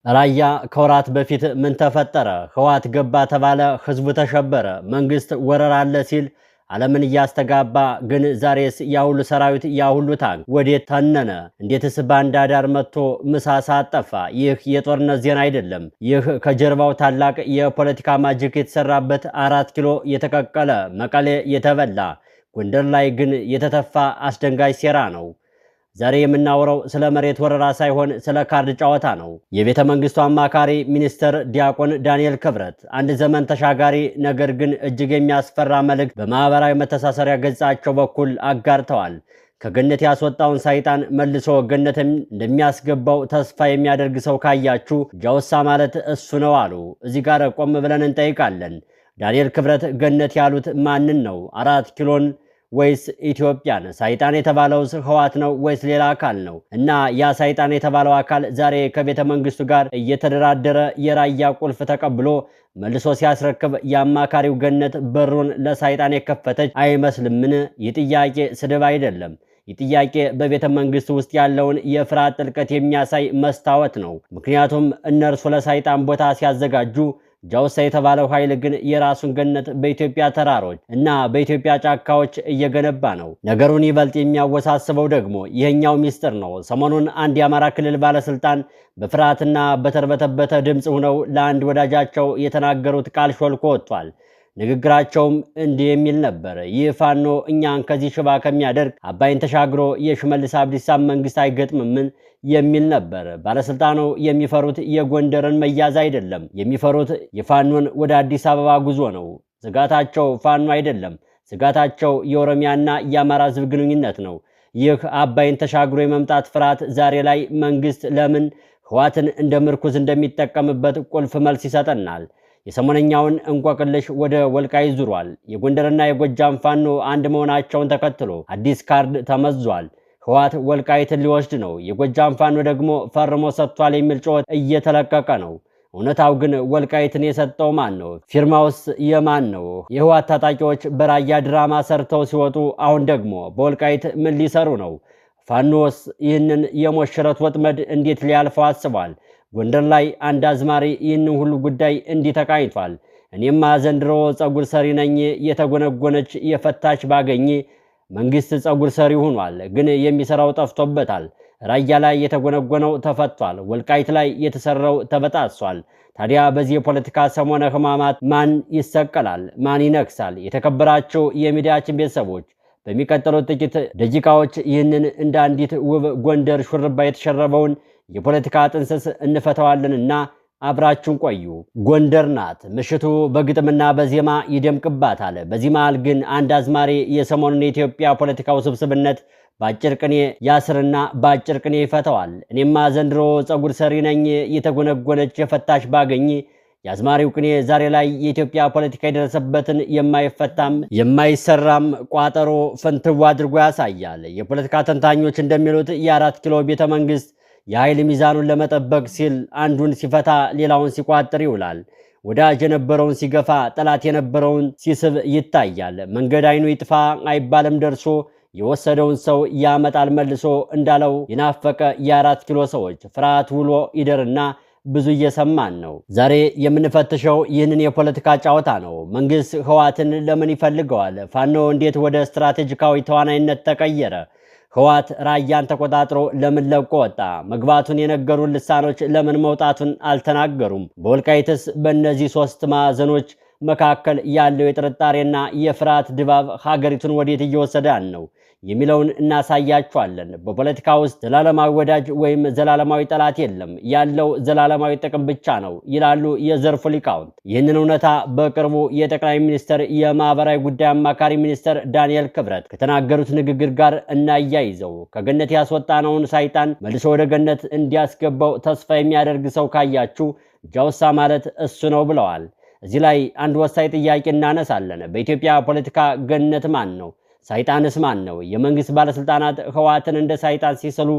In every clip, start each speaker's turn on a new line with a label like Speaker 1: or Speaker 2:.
Speaker 1: ራያ ከወራት በፊት ምን ተፈጠረ? ህዋት ገባ ተባለ፣ ህዝቡ ተሸበረ። መንግስት ወረራ አለ ሲል ዓለምን እያስተጋባ፣ ግን ዛሬስ ያሁሉ ሰራዊት ያሁሉ ታንክ ወዴት ተነነ? እንዴትስ ባንዳ ዳር መጥቶ ምሳ ሰዓት ጠፋ? ይህ የጦርነት ዜና አይደለም። ይህ ከጀርባው ታላቅ የፖለቲካ ማጅክ የተሰራበት 4 ኪሎ የተቀቀለ መቀሌ የተበላ ጎንደር ላይ ግን የተተፋ አስደንጋጭ ሴራ ነው። ዛሬ የምናወራው ስለ መሬት ወረራ ሳይሆን ስለ ካርድ ጨዋታ ነው። የቤተ መንግስቱ አማካሪ ሚኒስትር ዲያቆን ዳንኤል ክብረት አንድ ዘመን ተሻጋሪ ነገር ግን እጅግ የሚያስፈራ መልእክት በማህበራዊ መተሳሰሪያ ገጻቸው በኩል አጋርተዋል። ከገነት ያስወጣውን ሰይጣን መልሶ ገነትን እንደሚያስገባው ተስፋ የሚያደርግ ሰው ካያችሁ ጃውሳ ማለት እሱ ነው አሉ። እዚህ ጋር ቆም ብለን እንጠይቃለን። ዳንኤል ክብረት ገነት ያሉት ማንን ነው? 4 ኪሎን ወይስ ኢትዮጵያን? ሰይጣን የተባለውስ ህዋት ነው ወይስ ሌላ አካል ነው? እና ያ ሰይጣን የተባለው አካል ዛሬ ከቤተ መንግስቱ ጋር እየተደራደረ የራያ ቁልፍ ተቀብሎ መልሶ ሲያስረክብ የአማካሪው ገነት በሩን ለሰይጣን የከፈተች አይመስልምን? ይህ ጥያቄ ስድብ አይደለም። ይህ ጥያቄ በቤተ መንግስት ውስጥ ያለውን የፍርሃት ጥልቀት የሚያሳይ መስታወት ነው። ምክንያቱም እነርሱ ለሰይጣን ቦታ ሲያዘጋጁ ጃውሳ የተባለው ኃይል ግን የራሱን ገነት በኢትዮጵያ ተራሮች እና በኢትዮጵያ ጫካዎች እየገነባ ነው። ነገሩን ይበልጥ የሚያወሳስበው ደግሞ ይሄኛው ሚስጥር ነው። ሰሞኑን አንድ የአማራ ክልል ባለስልጣን በፍርሃትና በተርበተበተ ድምፅ ሆነው ለአንድ ወዳጃቸው የተናገሩት ቃል ሾልኮ ወጥቷል። ንግግራቸውም እንዲህ የሚል ነበር። ይህ ፋኖ እኛን ከዚህ ሽባ ከሚያደርግ አባይን ተሻግሮ የሽመልስ አብዲሳ መንግስት አይገጥምምን የሚል ነበር። ባለስልጣኑ የሚፈሩት የጎንደርን መያዝ አይደለም፣ የሚፈሩት የፋኖን ወደ አዲስ አበባ ጉዞ ነው። ስጋታቸው ፋኖ አይደለም፣ ስጋታቸው የኦሮሚያና የአማራ ህዝብ ግንኙነት ነው። ይህ አባይን ተሻግሮ የመምጣት ፍርሃት ዛሬ ላይ መንግስት ለምን ህዋትን እንደ ምርኩዝ እንደሚጠቀምበት ቁልፍ መልስ ይሰጠናል። የሰሞነኛውን እንቆቅልሽ ወደ ወልቃይት ዙሯል። የጎንደርና የጎጃም ፋኖ አንድ መሆናቸውን ተከትሎ አዲስ ካርድ ተመዟል። ህዋት ወልቃይትን ሊወስድ ነው፣ የጎጃም ፋኖ ደግሞ ፈርሞ ሰጥቷል የሚል ጩኸት እየተለቀቀ ነው። እውነታው ግን ወልቃይትን የሰጠው ማን ነው? ፊርማውስ የማን ነው? የህዋት ታጣቂዎች በራያ ድራማ ሰርተው ሲወጡ አሁን ደግሞ በወልቃይት ምን ሊሰሩ ነው? ፋኖስ ይህንን የሞሽረት ወጥመድ እንዴት ሊያልፈው አስቧል? ጎንደር ላይ አንድ አዝማሪ ይህንን ሁሉ ጉዳይ እንዲህ ተቃኝቷል። እኔማ ዘንድሮ ጸጉር ሰሪ ነኝ፣ የተጎነጎነች የፈታች ባገኝ። መንግስት ጸጉር ሰሪ ሆኗል፣ ግን የሚሰራው ጠፍቶበታል። ራያ ላይ የተጎነጎነው ተፈቷል፣ ወልቃይት ላይ የተሰራው ተበጣሷል። ታዲያ በዚህ የፖለቲካ ሰሞነ ህማማት ማን ይሰቀላል? ማን ይነክሳል? የተከበራቸው የሚዲያችን ቤተሰቦች በሚቀጥሉት ጥቂት ደቂቃዎች ይህንን እንደ አንዲት ውብ ጎንደር ሹርባ የተሸረበውን የፖለቲካ ጥንስስ እንፈተዋለንና አብራችሁን ቆዩ። ጎንደር ናት። ምሽቱ በግጥምና በዜማ ይደምቅባታል። በዚህ መሃል ግን አንድ አዝማሪ የሰሞኑን የኢትዮጵያ ፖለቲካ ውስብስብነት በአጭር ቅኔ ያስርና በአጭር ቅኔ ይፈተዋል። እኔማ ዘንድሮ ጸጉር ሰሪ ነኝ፣ የተጎነጎነች የፈታሽ ባገኝ። የአዝማሪው ቅኔ ዛሬ ላይ የኢትዮጵያ ፖለቲካ የደረሰበትን የማይፈታም የማይሰራም ቋጠሮ ፍንትው አድርጎ ያሳያል። የፖለቲካ ተንታኞች እንደሚሉት የ4 ኪሎ ቤተ መንግስት የኃይል ሚዛኑን ለመጠበቅ ሲል አንዱን ሲፈታ ሌላውን ሲቋጥር ይውላል። ወዳጅ የነበረውን ሲገፋ፣ ጠላት የነበረውን ሲስብ ይታያል። መንገድ አይኑ ይጥፋ አይባልም ደርሶ የወሰደውን ሰው ያመጣል መልሶ እንዳለው የናፈቀ የ4 ኪሎ ሰዎች ፍርሃት ውሎ ይደርና ብዙ እየሰማን ነው። ዛሬ የምንፈትሸው ይህንን የፖለቲካ ጨዋታ ነው። መንግስት ህዋትን ለምን ይፈልገዋል? ፋኖ እንዴት ወደ ስትራቴጂካዊ ተዋናይነት ተቀየረ? ህዋት ራያን ተቆጣጥሮ ለምን ለቆ ወጣ? መግባቱን የነገሩን ልሳኖች ለምን መውጣቱን አልተናገሩም? በወልቃይትስ በእነዚህ 3 ማዕዘኖች መካከል ያለው የጥርጣሬና የፍርሃት ድባብ ሀገሪቱን ወዴት እየወሰዳን ነው የሚለውን እናሳያችኋለን። በፖለቲካ ውስጥ ዘላለማዊ ወዳጅ ወይም ዘላለማዊ ጠላት የለም፣ ያለው ዘላለማዊ ጥቅም ብቻ ነው ይላሉ የዘርፉ ሊቃውንት። ይህንን እውነታ በቅርቡ የጠቅላይ ሚኒስትር የማህበራዊ ጉዳይ አማካሪ ሚኒስትር ዳንኤል ክብረት ከተናገሩት ንግግር ጋር እናያይዘው። ከገነት ያስወጣነውን ሰይጣን መልሶ ወደ ገነት እንዲያስገባው ተስፋ የሚያደርግ ሰው ካያችሁ ጃውሳ ማለት እሱ ነው ብለዋል። እዚህ ላይ አንድ ወሳኝ ጥያቄ እናነሳለን። በኢትዮጵያ ፖለቲካ ገነት ማን ነው? ሰይጣንስ ማን ነው? የመንግስት ባለስልጣናት ህዋትን እንደ ሰይጣን ሲሰሉ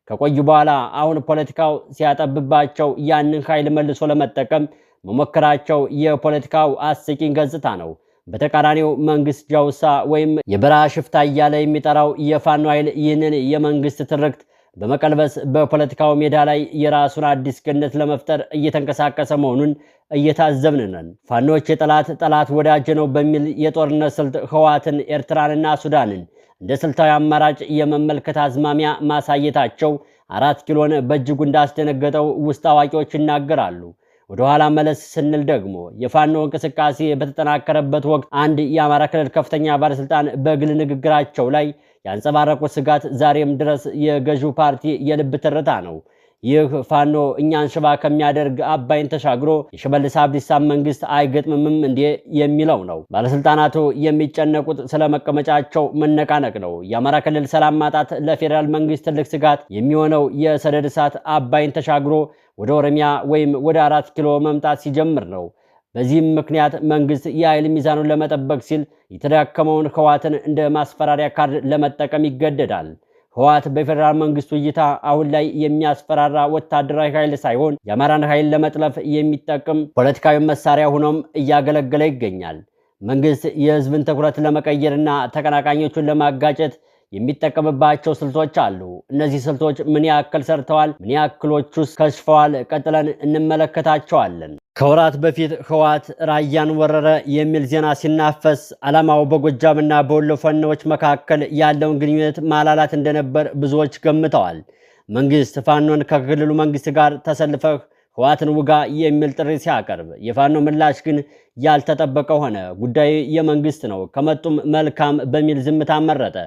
Speaker 1: ከቆዩ በኋላ አሁን ፖለቲካው ሲያጠብባቸው ያንን ኃይል መልሶ ለመጠቀም መሞከራቸው የፖለቲካው አስቂኝ ገጽታ ነው። በተቃራኒው መንግስት ጃውሳ ወይም የበረሃ ሽፍታ እያለ የሚጠራው የፋኖ ኃይል ይህንን የመንግስት ትርክት በመቀልበስ በፖለቲካው ሜዳ ላይ የራሱን አዲስ ገነት ለመፍጠር እየተንቀሳቀሰ መሆኑን እየታዘብን ነን። ፋኖች የጠላት ወዳጅ ነው በሚል የጦርነት ስልት ህወሓትን፣ ኤርትራንና ሱዳንን እንደ ስልታዊ አማራጭ የመመልከት አዝማሚያ ማሳየታቸው 4 ኪሎን በእጅጉ እንዳስደነገጠው ውስጥ አዋቂዎች ይናገራሉ። ወደ ኋላ መለስ ስንል ደግሞ የፋኖ እንቅስቃሴ በተጠናከረበት ወቅት አንድ የአማራ ክልል ከፍተኛ ባለስልጣን በግል ንግግራቸው ላይ ያንጸባረቁት ስጋት ዛሬም ድረስ የገዢው ፓርቲ የልብ ትርታ ነው። ይህ ፋኖ እኛን ሽባ ከሚያደርግ አባይን ተሻግሮ የሽመልስ አብዲሳ መንግስት አይገጥምም እንዴ የሚለው ነው። ባለስልጣናቱ የሚጨነቁት ስለመቀመጫቸው መነቃነቅ ነው። የአማራ ክልል ሰላም ማጣት ለፌዴራል መንግስት ትልቅ ስጋት የሚሆነው የሰደድ እሳት አባይን ተሻግሮ ወደ ኦሮሚያ ወይም ወደ 4 ኪሎ መምጣት ሲጀምር ነው። በዚህም ምክንያት መንግስት የኃይል ሚዛኑን ለመጠበቅ ሲል የተዳከመውን ህወሓትን እንደ ማስፈራሪያ ካርድ ለመጠቀም ይገደዳል። ህወሓት በፌዴራል መንግስቱ እይታ አሁን ላይ የሚያስፈራራ ወታደራዊ ኃይል ሳይሆን የአማራን ኃይል ለመጥለፍ የሚጠቅም ፖለቲካዊ መሳሪያ ሆኖም እያገለገለ ይገኛል። መንግስት የህዝብን ትኩረት ለመቀየርና ተቀናቃኞቹን ለማጋጨት የሚጠቀምባቸው ስልቶች አሉ። እነዚህ ስልቶች ምን ያክል ሰርተዋል? ምን ያክሎቹስ ከሽፈዋል? ቀጥለን እንመለከታቸዋለን። ከወራት በፊት ህወሓት ራያን ወረረ የሚል ዜና ሲናፈስ ዓላማው በጎጃምና በወሎ ፋኖዎች መካከል ያለውን ግንኙነት ማላላት እንደነበር ብዙዎች ገምተዋል። መንግስት ፋኖን ከክልሉ መንግስት ጋር ተሰልፈህ ህወሓትን ውጋ የሚል ጥሪ ሲያቀርብ የፋኖ ምላሽ ግን ያልተጠበቀ ሆነ። ጉዳዩ የመንግስት ነው፣ ከመጡም መልካም በሚል ዝምታ መረጠ።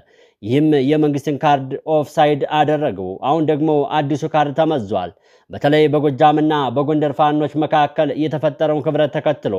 Speaker 1: ይህም የመንግስትን ካርድ ኦፍሳይድ አደረገው። አሁን ደግሞ አዲሱ ካርድ ተመዟል። በተለይ በጎጃምና በጎንደር ፋኖች መካከል የተፈጠረውን ክብረት ተከትሎ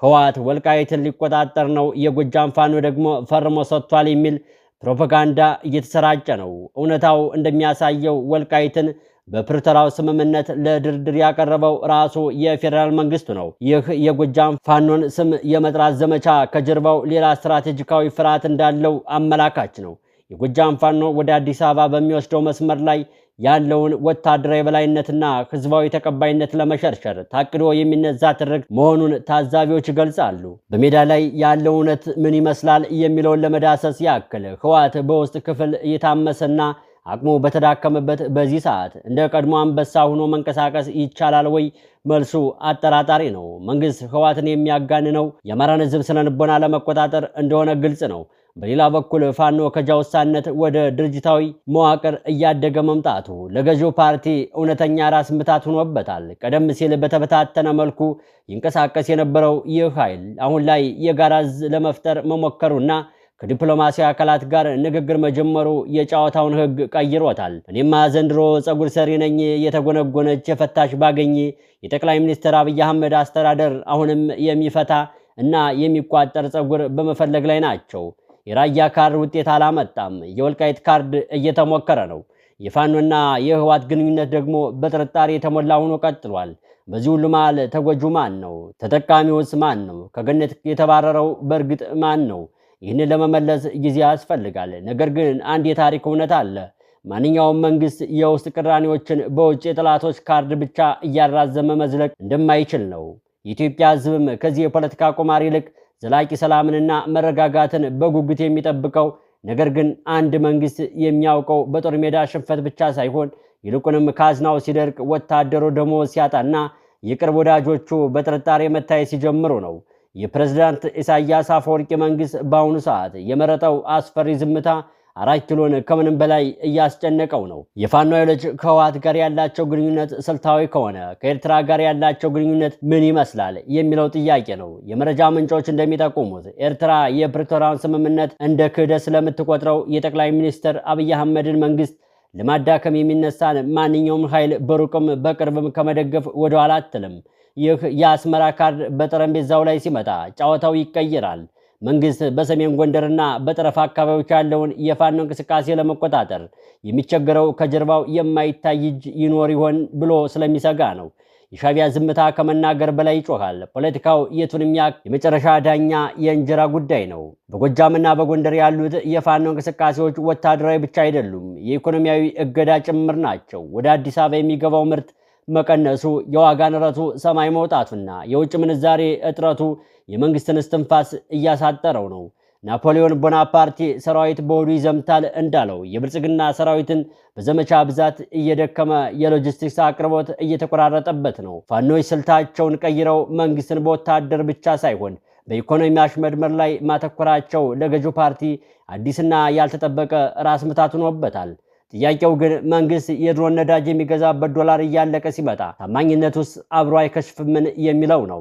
Speaker 1: ህወሓት ወልቃይትን ሊቆጣጠር ነው፣ የጎጃም ፋኖ ደግሞ ፈርሞ ሰጥቷል የሚል ፕሮፓጋንዳ እየተሰራጨ ነው። እውነታው እንደሚያሳየው ወልቃይትን በፕሪቶሪያው ስምምነት ለድርድር ያቀረበው ራሱ የፌዴራል መንግስቱ ነው። ይህ የጎጃም ፋኖን ስም የመጥራት ዘመቻ ከጀርባው ሌላ ስትራቴጂካዊ ፍርሃት እንዳለው አመላካች ነው። የጎጃም ፋኖ ወደ አዲስ አበባ በሚወስደው መስመር ላይ ያለውን ወታደራዊ የበላይነትና ህዝባዊ ተቀባይነት ለመሸርሸር ታቅዶ የሚነዛ ትርክ መሆኑን ታዛቢዎች ይገልጻሉ። በሜዳ ላይ ያለው እውነት ምን ይመስላል የሚለውን ለመዳሰስ ያክል ህወሓት በውስጥ ክፍል እየታመሰና አቅሙ በተዳከመበት በዚህ ሰዓት እንደ ቀድሞ አንበሳ ሆኖ መንቀሳቀስ ይቻላል ወይ? መልሱ አጠራጣሪ ነው። መንግስት ህወሓትን የሚያጋንነው የአማራን ህዝብ ስነልቦና ለመቆጣጠር እንደሆነ ግልጽ ነው። በሌላ በኩል ፋኖ ከጃውሳነት ወደ ድርጅታዊ መዋቅር እያደገ መምጣቱ ለገዢው ፓርቲ እውነተኛ ራስ ምታት ሆኖበታል። ቀደም ሲል በተበታተነ መልኩ ይንቀሳቀስ የነበረው ይህ ኃይል አሁን ላይ የጋራ እዝ ለመፍጠር መሞከሩና ከዲፕሎማሲያዊ አካላት ጋር ንግግር መጀመሩ የጨዋታውን ህግ ቀይሮታል። እኔማ ዘንድሮ ጸጉር ሰሪ ነኝ የተጎነጎነች የፈታሽ ባገኝ የጠቅላይ ሚኒስትር አብይ አህመድ አስተዳደር አሁንም የሚፈታ እና የሚቋጠር ጸጉር በመፈለግ ላይ ናቸው። የራያ ካርድ ውጤት አላመጣም። የወልቃይት ካርድ እየተሞከረ ነው። የፋኖና የህወሓት ግንኙነት ደግሞ በጥርጣሬ የተሞላ ሆኖ ቀጥሏል። በዚህ ሁሉ መሃል ተጎጁ ማን ነው? ተጠቃሚውስ ማን ነው? ከገነት የተባረረው በእርግጥ ማን ነው? ይህንን ለመመለስ ጊዜ ያስፈልጋል። ነገር ግን አንድ የታሪክ እውነት አለ። ማንኛውም መንግስት የውስጥ ቅራኔዎችን በውጭ የጠላቶች ካርድ ብቻ እያራዘመ መዝለቅ እንደማይችል ነው። የኢትዮጵያ ህዝብም ከዚህ የፖለቲካ ቁማር ይልቅ ዘላቂ ሰላምንና መረጋጋትን በጉጉት የሚጠብቀው ነገር ግን አንድ መንግስት የሚያውቀው በጦር ሜዳ ሽንፈት ብቻ ሳይሆን ይልቁንም ካዝናው ሲደርቅ፣ ወታደሩ ደሞዝ ሲያጣና የቅርብ ወዳጆቹ በጥርጣሬ መታየት ሲጀምሩ ነው። የፕሬዝዳንት ኢሳያስ አፈወርቂ መንግስት በአሁኑ ሰዓት የመረጠው አስፈሪ ዝምታ 4 ኪሎን ከምንም በላይ እያስጨነቀው ነው። የፋኖ ኃይሎች ከህወሓት ጋር ያላቸው ግንኙነት ስልታዊ ከሆነ ከኤርትራ ጋር ያላቸው ግንኙነት ምን ይመስላል የሚለው ጥያቄ ነው። የመረጃ ምንጮች እንደሚጠቁሙት ኤርትራ የፕሪቶሪያውን ስምምነት እንደ ክህደት ስለምትቆጥረው የጠቅላይ ሚኒስትር አብይ አህመድን መንግስት ለማዳከም የሚነሳን ማንኛውም ኃይል በሩቅም በቅርብም ከመደገፍ ወደኋላ አትልም። ይህ የአስመራ ካርድ በጠረጴዛው ላይ ሲመጣ ጨዋታው ይቀየራል። መንግስት በሰሜን ጎንደርና በጠረፍ አካባቢዎች ያለውን የፋኖ እንቅስቃሴ ለመቆጣጠር የሚቸገረው ከጀርባው የማይታይ እጅ ይኖር ይሆን ብሎ ስለሚሰጋ ነው። የሻዕቢያ ዝምታ ከመናገር በላይ ይጮሃል። ፖለቲካው የቱንም ያክል የመጨረሻ ዳኛ የእንጀራ ጉዳይ ነው። በጎጃምና በጎንደር ያሉት የፋኖ እንቅስቃሴዎች ወታደራዊ ብቻ አይደሉም፣ የኢኮኖሚያዊ እገዳ ጭምር ናቸው። ወደ አዲስ አበባ የሚገባው ምርት መቀነሱ፣ የዋጋ ንረቱ ሰማይ መውጣቱና የውጭ ምንዛሬ እጥረቱ የመንግስትን እስትንፋስ እያሳጠረው ነው። ናፖሊዮን ቦናፓርቲ ሰራዊት በሆዱ ይዘምታል እንዳለው የብልጽግና ሰራዊትን በዘመቻ ብዛት እየደከመ የሎጂስቲክስ አቅርቦት እየተቆራረጠበት ነው። ፋኖች ስልታቸውን ቀይረው መንግስትን በወታደር ብቻ ሳይሆን በኢኮኖሚ አሽመድመር ላይ ማተኮራቸው ለገዢው ፓርቲ አዲስና ያልተጠበቀ ራስ ምታት ሆኖበታል። ጥያቄው ግን መንግስት የድሮን ነዳጅ የሚገዛበት ዶላር እያለቀ ሲመጣ ታማኝነቱስ አብሮ አይከሽፍምን የሚለው ነው።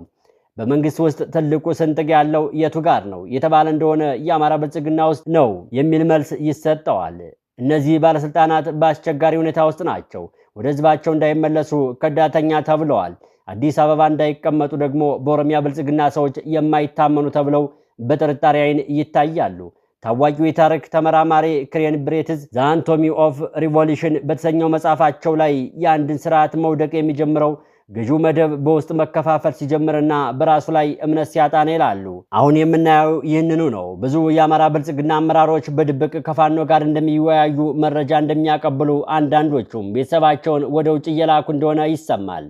Speaker 1: በመንግስት ውስጥ ትልቁ ስንጥቅ ያለው የቱ ጋር ነው የተባለ እንደሆነ የአማራ ብልጽግና ውስጥ ነው የሚል መልስ ይሰጠዋል። እነዚህ ባለስልጣናት በአስቸጋሪ ሁኔታ ውስጥ ናቸው። ወደ ህዝባቸው እንዳይመለሱ ከዳተኛ ተብለዋል። አዲስ አበባ እንዳይቀመጡ ደግሞ በኦሮሚያ ብልጽግና ሰዎች የማይታመኑ ተብለው በጥርጣሬ አይን ይታያሉ። ታዋቂው የታሪክ ተመራማሪ ክሬን ብሬትዝ ዘ አናቶሚ ኦፍ ሪቮሉሽን በተሰኘው መጽሐፋቸው ላይ የአንድን ስርዓት መውደቅ የሚጀምረው ገዢው መደብ በውስጥ መከፋፈል ሲጀምርና በራሱ ላይ እምነት ሲያጣ ነው ይላሉ። አሁን የምናየው ይህንኑ ነው። ብዙ የአማራ ብልጽግና አመራሮች በድብቅ ከፋኖ ጋር እንደሚወያዩ መረጃ እንደሚያቀብሉ፣ አንዳንዶቹም ቤተሰባቸውን ወደ ውጭ እየላኩ እንደሆነ ይሰማል።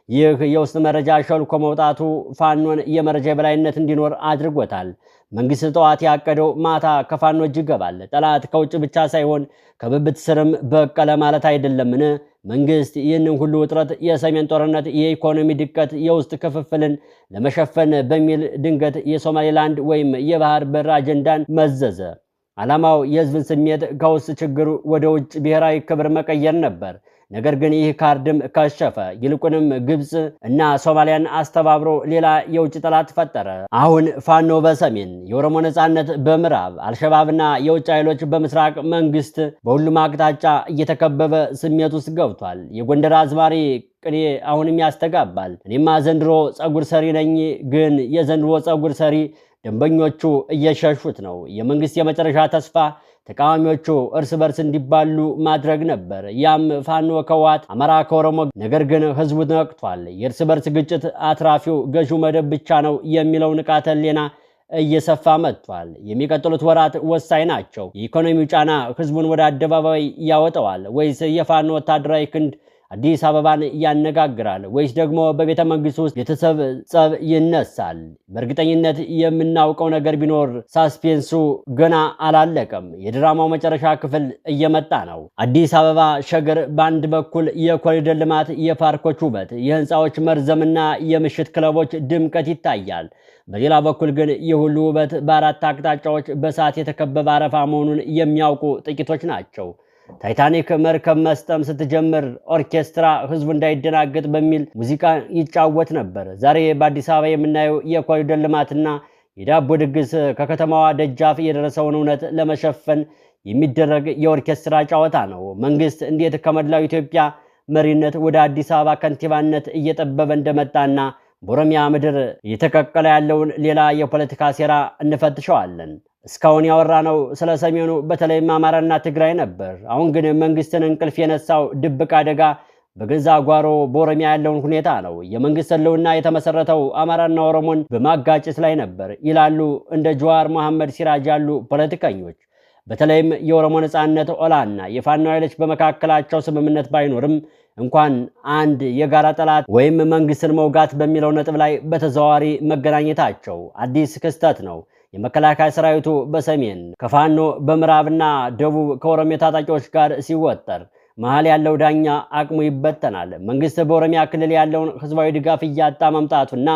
Speaker 1: ይህ የውስጥ መረጃ ሸልኮ መውጣቱ ፋኖን የመረጃ የበላይነት እንዲኖር አድርጎታል። መንግስት ጠዋት ያቀደው ማታ ከፋኖ እጅ ይገባል። ጠላት ከውጭ ብቻ ሳይሆን ከብብት ስርም በቀለ ማለት አይደለምን? መንግስት ይህንን ሁሉ ውጥረት፣ የሰሜን ጦርነት፣ የኢኮኖሚ ድቀት፣ የውስጥ ክፍፍልን ለመሸፈን በሚል ድንገት የሶማሌላንድ ወይም የባህር በር አጀንዳን መዘዘ። ዓላማው የህዝብን ስሜት ከውስጥ ችግር ወደ ውጭ ብሔራዊ ክብር መቀየር ነበር። ነገር ግን ይህ ካርድም ከሸፈ። ይልቁንም ግብጽ እና ሶማሊያን አስተባብሮ ሌላ የውጭ ጠላት ፈጠረ። አሁን ፋኖ በሰሜን፣ የኦሮሞ ነጻነት በምዕራብ፣ አልሸባብና የውጭ ኃይሎች በምስራቅ፣ መንግስት በሁሉም አቅጣጫ እየተከበበ ስሜት ውስጥ ገብቷል። የጎንደር አዝማሪ ቅኔ አሁንም ያስተጋባል። እኔማ ዘንድሮ ጸጉር ሰሪ ነኝ፣ ግን የዘንድሮ ጸጉር ሰሪ ደንበኞቹ እየሸሹት ነው። የመንግስት የመጨረሻ ተስፋ ተቃዋሚዎቹ እርስ በርስ እንዲባሉ ማድረግ ነበር። ያም ፋኖ ከዋት አማራ ከኦሮሞ። ነገር ግን ህዝቡ ነቅቷል። የእርስ በርስ ግጭት አትራፊው ገዢው መደብ ብቻ ነው የሚለው ንቃተ ህሊና እየሰፋ መጥቷል። የሚቀጥሉት ወራት ወሳኝ ናቸው። የኢኮኖሚው ጫና ህዝቡን ወደ አደባባይ ያወጣዋል ወይስ የፋኖ ወታደራዊ ክንድ አዲስ አበባን ያነጋግራል ወይስ ደግሞ በቤተ መንግስት ውስጥ ቤተሰብ ጸብ ይነሳል? በእርግጠኝነት የምናውቀው ነገር ቢኖር ሳስፔንሱ ገና አላለቀም። የድራማው መጨረሻ ክፍል እየመጣ ነው። አዲስ አበባ ሸገር በአንድ በኩል የኮሪደር ልማት፣ የፓርኮች ውበት፣ የህንፃዎች መርዘምና የምሽት ክለቦች ድምቀት ይታያል። በሌላ በኩል ግን የሁሉ ውበት በአራት አቅጣጫዎች በእሳት የተከበበ አረፋ መሆኑን የሚያውቁ ጥቂቶች ናቸው። ታይታኒክ መርከብ መስጠም ስትጀምር ኦርኬስትራ ህዝቡ እንዳይደናገጥ በሚል ሙዚቃ ይጫወት ነበር። ዛሬ በአዲስ አበባ የምናየው የኮሪደር ልማትና የዳቦ ድግስ ከከተማዋ ደጃፍ የደረሰውን እውነት ለመሸፈን የሚደረግ የኦርኬስትራ ጨዋታ ነው። መንግስት እንዴት ከመላው ኢትዮጵያ መሪነት ወደ አዲስ አበባ ከንቲባነት እየጠበበ እንደመጣና በኦሮሚያ ምድር እየተቀቀለ ያለውን ሌላ የፖለቲካ ሴራ እንፈትሸዋለን። እስካሁን ያወራነው ስለ ሰሜኑ በተለይም አማራና ትግራይ ነበር። አሁን ግን መንግስትን እንቅልፍ የነሳው ድብቅ አደጋ በገዛ ጓሮ በኦሮሚያ ያለውን ሁኔታ ነው። የመንግስት ህልውና የተመሰረተው አማራና ኦሮሞን በማጋጨት ላይ ነበር ይላሉ እንደ ጀዋር መሐመድ ሲራጅ ያሉ ፖለቲከኞች። በተለይም የኦሮሞ ነጻነት ኦላና የፋኖ ኃይሎች በመካከላቸው ስምምነት ባይኖርም እንኳን አንድ የጋራ ጠላት ወይም መንግስትን መውጋት በሚለው ነጥብ ላይ በተዘዋዋሪ መገናኘታቸው አዲስ ክስተት ነው። የመከላከያ ሰራዊቱ በሰሜን ከፋኖ በምዕራብና ደቡብ ከኦሮሚያ ታጣቂዎች ጋር ሲወጠር መሃል ያለው ዳኛ አቅሙ ይበተናል። መንግስት በኦሮሚያ ክልል ያለውን ህዝባዊ ድጋፍ እያጣ መምጣቱና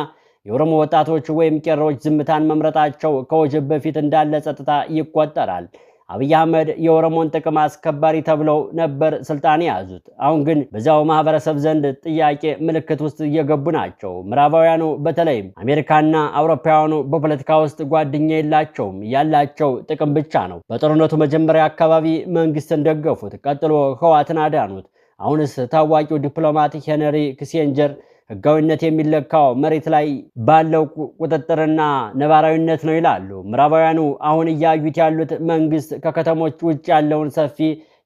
Speaker 1: የኦሮሞ ወጣቶች ወይም ቄሮች ዝምታን መምረጣቸው ከወጀብ በፊት እንዳለ ጸጥታ ይቆጠራል። አብይ አህመድ የኦሮሞን ጥቅም አስከባሪ ተብለው ነበር ስልጣን ያዙት። አሁን ግን በዛው ማህበረሰብ ዘንድ ጥያቄ ምልክት ውስጥ እየገቡ ናቸው። ምዕራባውያኑ በተለይም አሜሪካና አውሮፓውያኑ በፖለቲካ ውስጥ ጓደኛ የላቸውም። ያላቸው ጥቅም ብቻ ነው። በጦርነቱ መጀመሪያ አካባቢ መንግስትን ደገፉት፣ ቀጥሎ ህዋትን አዳኑት። አሁንስ ታዋቂው ዲፕሎማት ሄንሪ ኪሲንጀር ህጋዊነት የሚለካው መሬት ላይ ባለው ቁጥጥርና ነባራዊነት ነው ይላሉ። ምዕራባውያኑ አሁን እያዩት ያሉት መንግስት ከከተሞች ውጭ ያለውን ሰፊ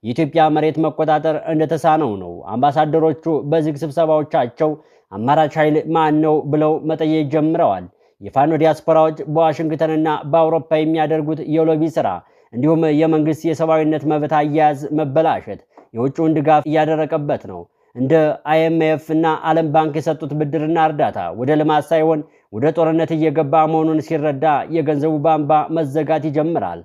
Speaker 1: የኢትዮጵያ መሬት መቆጣጠር እንደተሳነው ነው። አምባሳደሮቹ በዝግ ስብሰባዎቻቸው አማራጭ ኃይል ማን ነው ብለው መጠየቅ ጀምረዋል። የፋኖ ዲያስፖራዎች በዋሽንግተንና በአውሮፓ የሚያደርጉት የሎቢ ስራ እንዲሁም የመንግስት የሰብአዊነት መብት አያያዝ መበላሸት የውጭውን ድጋፍ እያደረቀበት ነው። እንደ IMF እና ዓለም ባንክ የሰጡት ብድርና እርዳታ ወደ ልማት ሳይሆን ወደ ጦርነት እየገባ መሆኑን ሲረዳ የገንዘቡ ቧንቧ መዘጋት ይጀምራል።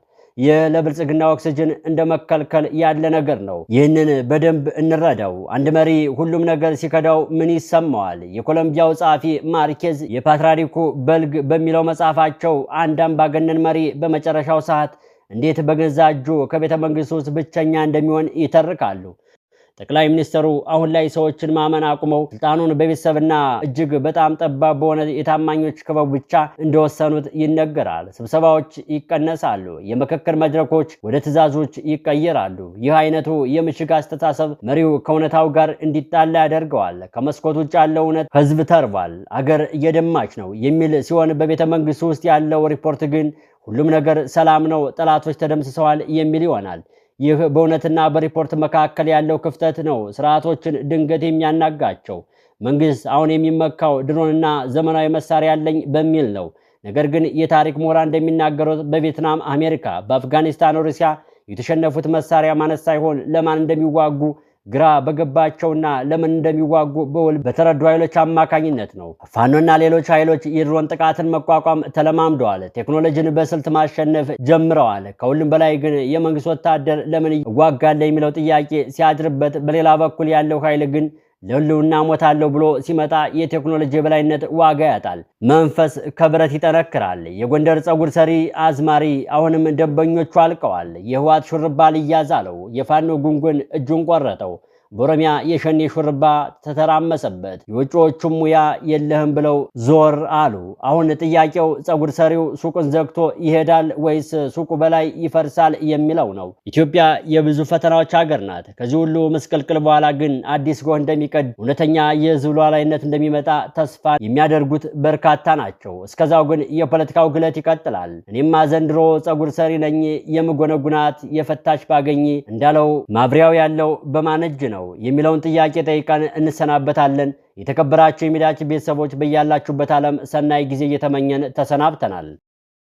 Speaker 1: ለብልጽግና ኦክሲጅን እንደመከልከል ያለ ነገር ነው። ይህንን በደንብ እንረዳው። አንድ መሪ ሁሉም ነገር ሲከዳው ምን ይሰማዋል? የኮሎምቢያው ጸሐፊ ማርኬዝ የፓትርያርኩ በልግ በሚለው መጽሐፋቸው አንድ አምባገነን መሪ በመጨረሻው ሰዓት እንዴት በገዛ እጁ ከቤተ መንግስት ውስጥ ብቸኛ እንደሚሆን ይተርካሉ። ጠቅላይ ሚኒስትሩ አሁን ላይ ሰዎችን ማመን አቁመው ስልጣኑን በቤተሰብና እጅግ በጣም ጠባብ በሆነ የታማኞች ክበብ ብቻ እንደወሰኑት ይነገራል። ስብሰባዎች ይቀነሳሉ፣ የምክክር መድረኮች ወደ ትዕዛዞች ይቀየራሉ። ይህ አይነቱ የምሽግ አስተሳሰብ መሪው ከእውነታው ጋር እንዲጣላ ያደርገዋል። ከመስኮት ውጭ ያለው እውነት ህዝብ ተርቧል፣ አገር እየደማች ነው የሚል ሲሆን በቤተ መንግስት ውስጥ ያለው ሪፖርት ግን ሁሉም ነገር ሰላም ነው፣ ጠላቶች ተደምስሰዋል የሚል ይሆናል። ይህ በእውነትና በሪፖርት መካከል ያለው ክፍተት ነው ስርዓቶችን ድንገት የሚያናጋቸው። መንግስት አሁን የሚመካው ድሮንና ዘመናዊ መሳሪያ ያለኝ በሚል ነው። ነገር ግን የታሪክ ምሁራን እንደሚናገሩት በቪየትናም፣ አሜሪካ፣ በአፍጋኒስታን፣ ሩሲያ የተሸነፉት መሳሪያ ማነስ ሳይሆን ለማን እንደሚዋጉ ግራ በገባቸውና ለምን እንደሚዋጉ በውል በተረዱ ኃይሎች አማካኝነት ነው። ፋኖና ሌሎች ኃይሎች የድሮን ጥቃትን መቋቋም ተለማምደዋል። ቴክኖሎጂን በስልት ማሸነፍ ጀምረዋል። ከሁሉም በላይ ግን የመንግስት ወታደር ለምን ይዋጋል የሚለው ጥያቄ ሲያድርበት፣ በሌላ በኩል ያለው ኃይል ግን ለህልውና ሞታለሁ ብሎ ሲመጣ የቴክኖሎጂ የበላይነት ዋጋ ያጣል። መንፈስ ከብረት ይጠነክራል። የጎንደር ፀጉር ሰሪ አዝማሪ አሁንም ደንበኞቹ አልቀዋል። የህዋት ሹርባ ልያዝ አለው። የፋኖ ጉንጉን እጁን ቆረጠው። በኦሮሚያ የሸኔ ሹርባ ተተራመሰበት። የውጭዎቹም ሙያ የለህም ብለው ዞር አሉ። አሁን ጥያቄው ፀጉር ሰሪው ሱቁን ዘግቶ ይሄዳል ወይስ ሱቁ በላይ ይፈርሳል የሚለው ነው። ኢትዮጵያ የብዙ ፈተናዎች ሀገር ናት። ከዚህ ሁሉ ምስቅልቅል በኋላ ግን አዲስ ጎህ እንደሚቀድ፣ እውነተኛ የህዝብ ሉዓላዊነት እንደሚመጣ ተስፋ የሚያደርጉት በርካታ ናቸው። እስከዛው ግን የፖለቲካው ግለት ይቀጥላል። እኔማ ዘንድሮ ፀጉር ሰሪ ነኝ የምጎነጉናት የፈታች ባገኝ እንዳለው ማብሪያው ያለው በማነጅ ነው የሚለውን ጥያቄ ጠይቀን እንሰናበታለን። የተከበራችሁ የሚዲያችን ቤተሰቦች በያላችሁበት ዓለም ሰናይ ጊዜ እየተመኘን ተሰናብተናል።